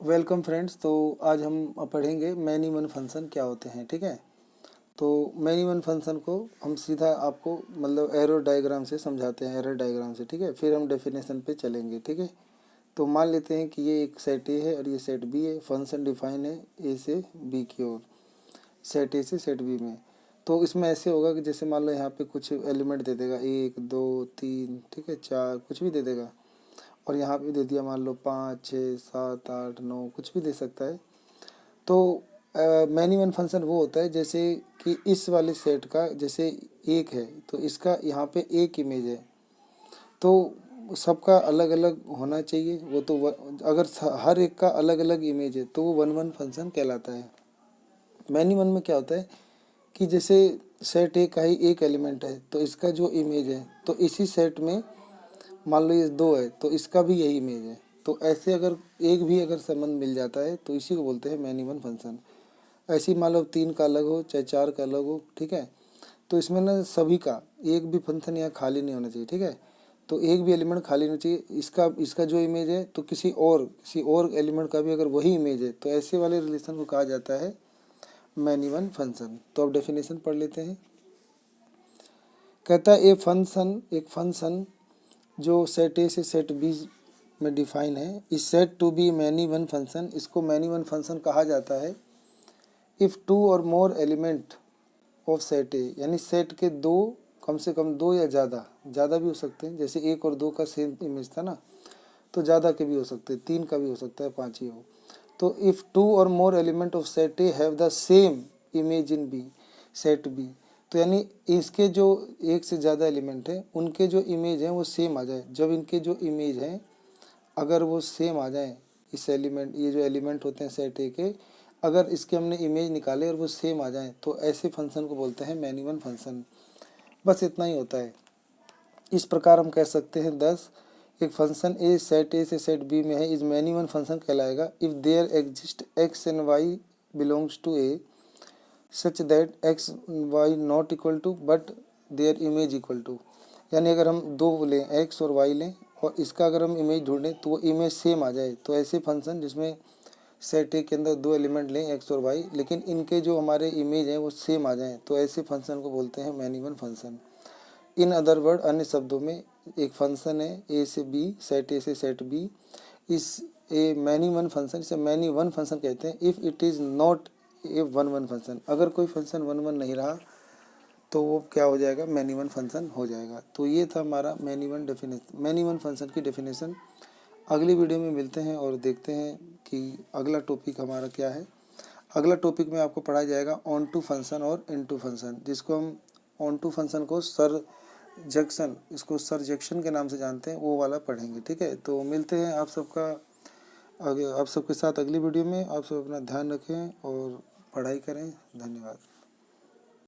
Welcome friends. तो आज हम पढ़ेंगे मैनी वन फंक्शन क्या होते हैं। ठीक है, तो मैनी वन फंक्शन को हम सीधा आपको मतलब एरो डायग्राम से समझाते हैं, एरर डायग्राम से। ठीक है, फिर हम डेफिनेशन पे चलेंगे। ठीक है, तो मान लेते हैं कि ये एक सेट ए है और ये सेट बी है। फंक्शन डिफाइन है ए से बी की ओर, सेट ए से सेट बी में। तो इसमें ऐसे होगा कि जैसे मान लो यहाँ पे कुछ एलिमेंट दे देगा, 1 2 3, ठीक है, 4, कुछ भी दे देगा। और यहाँ पे दे दिया मान लो 5 6 7 8 9, कुछ भी दे सकता है। तो मैनी वन फंक्शन वो होता है जैसे कि इस वाले सेट का जैसे एक है तो इसका यहाँ पे एक इमेज है, तो सबका अलग अलग होना चाहिए वो। तो अगर हर एक का अलग अलग इमेज है तो वो वन वन फंक्शन कहलाता है। मैनी वन में क्या होता है कि जैसे सेट ए का ही एक एलिमेंट है तो इसका जो इमेज है तो इसी सेट में मान लो ये 2 है तो इसका भी यही इमेज है। तो ऐसे अगर एक भी अगर संबंध मिल जाता है तो इसी को बोलते हैं मैनी वन फंक्शन। ऐसे ही मान लो 3 का अलग हो चाहे 4 का अलग हो, ठीक है, तो इसमें ना सभी का एक भी फंक्शन यहाँ खाली नहीं होना चाहिए। ठीक है, तो एक भी एलिमेंट खाली नहीं चाहिए। इसका जो इमेज है तो किसी और एलिमेंट का भी अगर वही इमेज है तो ऐसे वाले रिलेशन को कहा जाता है मैनी वन फंक्शन। तो अब डेफिनेशन पढ़ लेते हैं। कहता है एक फंक्शन जो सेट ए से सेट बी में डिफाइन है is set to be many one function. इसको मैनी वन फंक्शन कहा जाता है इफ़ 2 और more element of set A, यानी सेट के दो, कम से कम 2 या ज़्यादा भी हो सकते हैं। जैसे 1 और 2 का सेम इमेज था ना, तो ज़्यादा के भी हो सकते हैं, 3 का भी हो सकता है, 5 ही हो। तो इफ़ 2 और more element of set A have the same image in B, set B, तो यानी इसके जो एक से ज़्यादा एलिमेंट है उनके जो इमेज हैं वो सेम आ जाए। जब इनके जो इमेज हैं अगर वो सेम आ जाए, इस एलिमेंट, ये जो एलिमेंट होते हैं सेट ए के, अगर इसके हमने इमेज निकाले और वो सेम आ जाए तो ऐसे फंक्शन को बोलते हैं मैनी वन फंक्शन। बस इतना ही होता है। इस प्रकार हम कह सकते हैं 10 एक फंक्शन ए से सेट बी में है इज मैनी वन फंक्शन कहलाएगा if there exist X and Y belongs to A such that X Y not equal to but their image equal to. यानी अगर हम दो लें, एक्स और वाई लें, और इसका अगर हम इमेज ढूंढें तो वो इमेज सेम आ जाए, तो ऐसे फंक्शन जिसमें सेट ए के अंदर 2 एलिमेंट लें एक्स और वाई, लेकिन इनके जो हमारे इमेज हैं वो सेम आ जाएं, तो ऐसे फंक्शन को बोलते हैं many one function. In other word, अन्य शब्दों में, एक फंक्शन है ए से बी, सेट ए से सेट बी, इस ए मैनी वन फंक्शन, इसे मैनी वन फंक्शन कहते हैं if it is not a one one function. अगर कोई फंक्शन वन वन नहीं रहा तो वो क्या हो जाएगा, मैनी वन फंक्शन हो जाएगा। तो ये था हमारा मैनी वन फंक्शन की डेफिनेशन। अगली वीडियो में मिलते हैं और देखते हैं कि अगला टॉपिक हमारा क्या है। अगला टॉपिक में आपको पढ़ाया जाएगा ऑन टू फंक्शन और इन टू फंक्शन, जिसको हम ऑन टू फंक्शन को सरजेक्शन के नाम से जानते हैं, वो वाला पढ़ेंगे। ठीक है, तो मिलते हैं आप सबके साथ अगली वीडियो में। आप सब अपना ध्यान रखें और पढ़ाई करें। धन्यवाद।